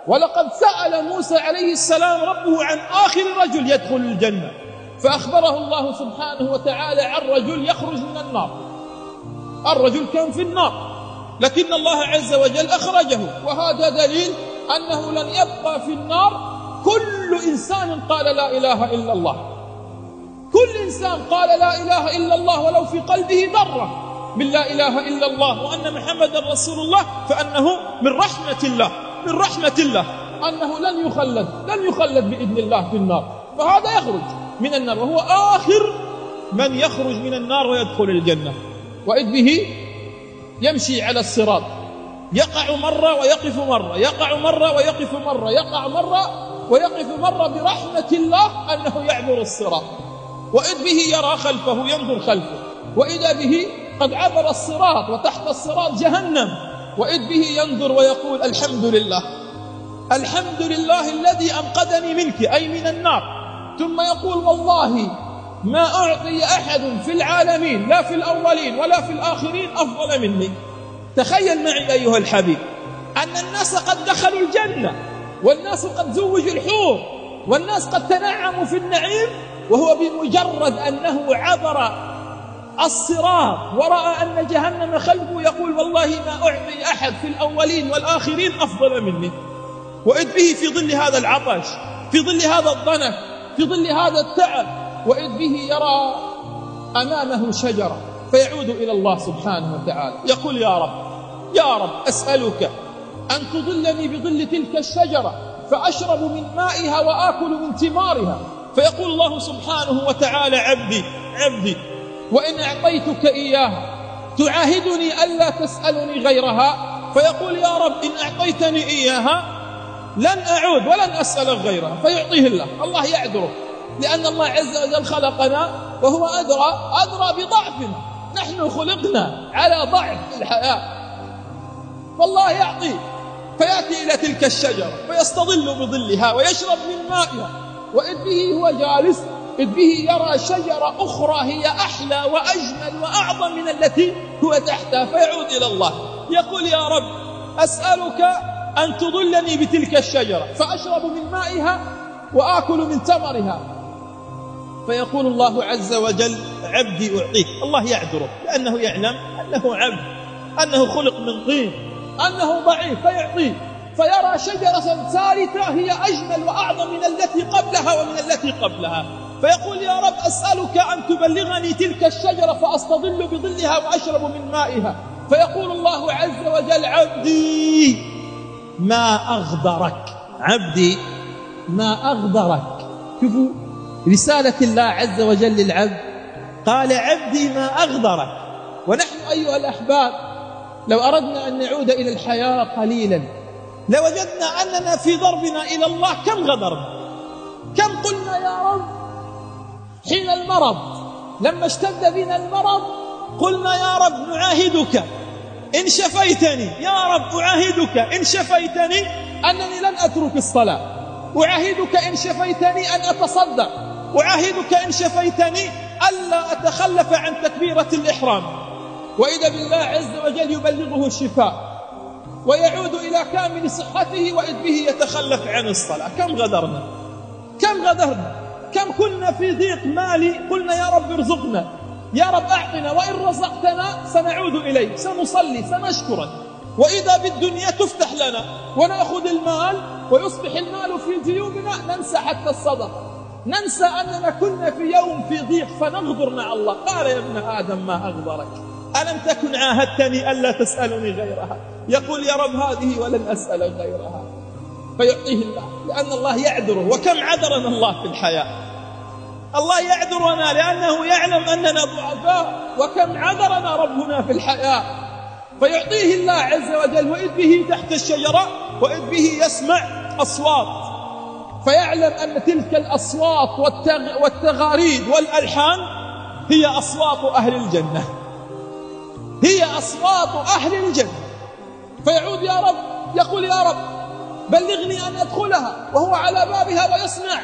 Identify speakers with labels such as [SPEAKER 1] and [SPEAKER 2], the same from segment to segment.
[SPEAKER 1] ولقد سأل موسى عليه السلام ربه عن آخر رجل يدخل الجنة، فأخبره الله سبحانه وتعالى عن رجل يخرج من النار. الرجل كان في النار لكن الله عز وجل أخرجه، وهذا دليل أنه لن يبقى في النار كل إنسان قال لا إله إلا الله. كل إنسان قال لا إله إلا الله ولو في قلبه ذرة من لا إله إلا الله وأن محمد رسول الله، فأنه من رحمة الله، من رحمة الله أنه لن يخلد بإذن الله في النار، فهذا يخرج من النار وهو آخر من يخرج من النار ويدخل الجنة. وإذ به يمشي على الصراط، يقع مرة ويقف مرة، يقع مرة ويقف مرة، يقع مرة ويقف مرة، برحمة الله أنه يعبر الصراط. وإذ به يرى خلفه، ينظر خلفه، وإذا به قد عبر الصراط وتحت الصراط جهنم، وإذ به ينظر ويقول الحمد لله، الحمد لله الذي أنقذني منك، أي من النار. ثم يقول والله ما أعطي أحد في العالمين، لا في الأولين ولا في الآخرين، أفضل مني. تخيل معي أيها الحبيب أن الناس قد دخلوا الجنة، والناس قد زوجوا الحور، والناس قد تنعموا في النعيم، وهو بمجرد أنه عبر الصراط ورأى أن جهنم خلفه يقول والله ما أعطي أحد في الأولين والآخرين أفضل مني. وإذ به في ظل هذا العطش، في ظل هذا الضنك، في ظل هذا التعب، وإذ به يرى أمامه شجرة، فيعود إلى الله سبحانه وتعالى يقول يا رب أسألك أن تظلني بظل تلك الشجرة فأشرب من مائها وآكل من ثمارها. فيقول الله سبحانه وتعالى عبدي وإن أعطيتك إياها تعاهدني ألا تسألني غيرها. فيقول يا رب إن أعطيتني إياها لن أعود ولن أسألك غيرها، فيعطيه الله يعذره، لأن الله عز وجل خلقنا وهو أدرى بضعفنا، نحن خلقنا على ضعف الحياة، فالله يعطيه. فيأتي إلى تلك الشجرة فيستظل بظلها ويشرب من مائها، وإذ به هو جالس، إذ به يرى شجرة أخرى هي أحلى وأجمل وأعظم من التي هو تحتها، فيعود إلى الله يقول يا رب أسألك أن تظلني بتلك الشجرة فأشرب من مائها وآكل من ثمرها. فيقول الله عز وجل عبدي أعطيك. الله يعذره لأنه يعلم أنه عبد، أنه خلق من طين، أنه ضعيف، فيعطيه. فيرى شجرة ثالثة هي أجمل وأعظم من التي قبلها ومن التي قبلها، فيقول يا رب أسألك أن تبلغني تلك الشجرة فأستظل بظلها وأشرب من مائها. فيقول الله عز وجل عبدي ما أغدرك، عبدي ما أغدرك. شوفوا رسالة الله عز وجل للعبد، قال عبدي ما أغدرك. ونحن أيها الأحباب لو أردنا أن نعود إلى الحياة قليلا لوجدنا أننا في ضربنا إلى الله كم غدرنا، كم قلنا يا رب حين المرض، لما اشتد بنا المرض قلنا يا رب نعاهدك إن شفيتني، يا رب أعاهدك إن شفيتني أنني لن أترك الصلاة، أعاهدك إن شفيتني أن أتصدق، أعاهدك إن شفيتني ألا أتخلف عن تكبيرة الإحرام. وإذا بالله عز وجل يبلغه الشفاء ويعود إلى كامل صحته، وإذ به يتخلف عن الصلاة. كم غدرنا، كم غدرنا، كم كنا في ضيق مالي قلنا يا رب ارزقنا، يا رب أعطنا، وإن رزقتنا سنعود إليك، سنصلي، سنشكرك. وإذا بالدنيا تفتح لنا ونأخذ المال ويصبح المال في جيوبنا ننسى حتى الصدقة، ننسى أننا كنا في يوم في ضيق فنغدر مع الله. قال يا ابن آدم ما أغدرك، ألم تكن عاهدتني ألا تسألني غيرها؟ يقول يا رب هذه ولن أسأل غيرها، فيعطيه الله لأن الله يعذره. وكم عذرنا الله في الحياة، الله يعذرنا لأنه يعلم أننا ضعفاء، وكم عذرنا ربنا في الحياة، فيعطيه الله عز وجل. وإذ به تحت الشجرة، وإذ به يسمع أصوات، فيعلم أن تلك الأصوات والتغاريد والألحان هي أصوات أهل الجنة، هي أصوات أهل الجنة. فيعود يا رب، يقول يا رب بلغني أن أدخلها، وهو على بابها ويسمع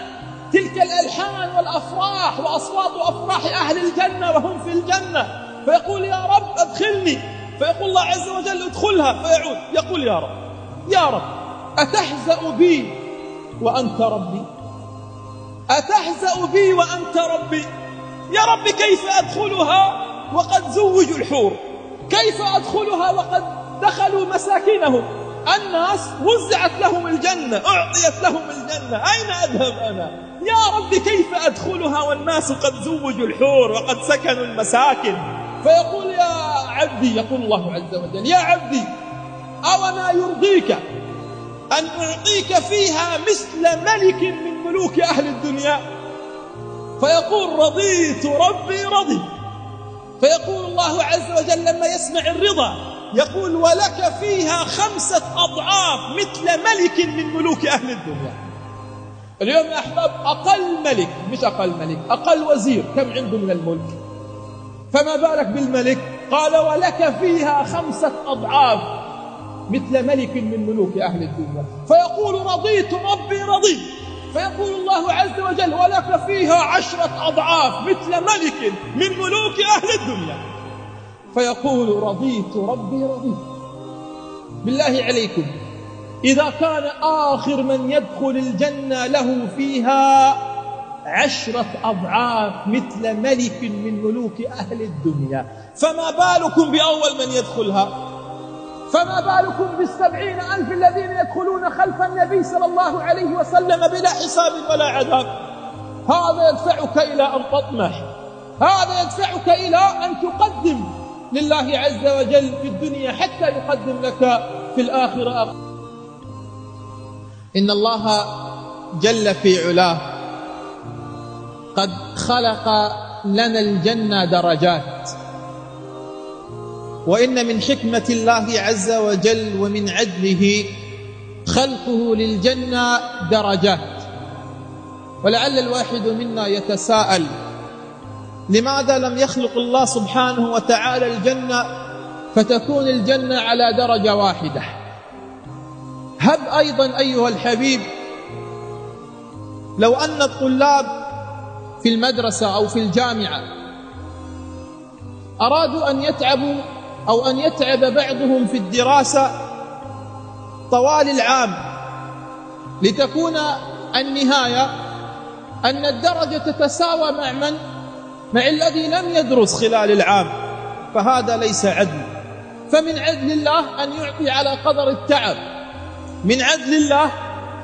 [SPEAKER 1] تلك الألحان والأفراح وأصوات أفراح أهل الجنة وهم في الجنة. فيقول يا رب أدخلني، فيقول الله عز وجل ادخلها. فيعود يقول يا رب أتهزأ بي وأنت ربي؟ أتهزأ بي وأنت ربي؟ يا رب كيف أدخلها وقد زوجوا الحور؟ كيف أدخلها وقد دخلوا مساكنهم؟ الناس وزعت لهم الجنة، أعطيت لهم الجنة، أين أذهب أنا؟ يا رب كيف أدخلها والناس قد زوجوا الحور وقد سكنوا المساكن؟ فيقول يا عبدي، يقول الله عز وجل: يا عبدي أوما يرضيك أن أعطيك فيها مثل ملك من ملوك أهل الدنيا؟ فيقول: رضيت ربي رضي. فيقول الله عز وجل لما يسمع الرضا يقول: ولك فيها 5 أضعاف مثل ملك من ملوك أهل الدنيا. اليوم يا أحباب أقل ملك، مش أقل ملك، أقل وزير كم عنده من الملك؟ فما بالك بالملك؟ قال: ولك فيها 5 أضعاف مثل ملك من ملوك أهل الدنيا. فيقول: رضيت ربي رضي. فيقول الله عز وجل: ولك فيها 10 أضعاف مثل ملك من ملوك أهل الدنيا. فيقول: رضيت ربي رضي. بالله عليكم، إذا كان آخر من يدخل الجنة له فيها 10 أضعاف مثل ملك من ملوك أهل الدنيا، فما بالكم بأول من يدخلها؟ فما بالكم ب70,000 الذين يدخلون خلف النبي صلى الله عليه وسلم بلا حساب ولا عذاب؟ هذا يدفعك إلى أن تطمح، هذا يدفعك إلى أن تقدم لله عز وجل في الدنيا حتى يقدم لك في الآخرة. إن الله جل في علاه قد خلق لنا الجنة درجات، وإن من حكمة الله عز وجل ومن عدله خلقه للجنة درجات. ولعل الواحد منا يتساءل: لماذا لم يخلق الله سبحانه وتعالى الجنة فتكون الجنة على درجة واحدة؟ هب أيضا أيها الحبيب لو أن الطلاب في المدرسة أو في الجامعة أرادوا أن يتعبوا أو أن يتعب بعضهم في الدراسة طوال العام لتكون النهاية أن الدرجة تتساوى مع من؟ مع الذي لم يدرس خلال العام، فهذا ليس عدل. فمن عدل الله أن يعطي على قدر التعب، من عدل الله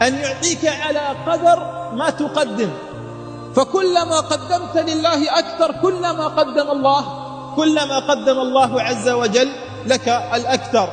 [SPEAKER 1] أن يعطيك على قدر ما تقدم. فكلما قدمت لله أكثر كلما قدم الله عز وجل لك الأكثر.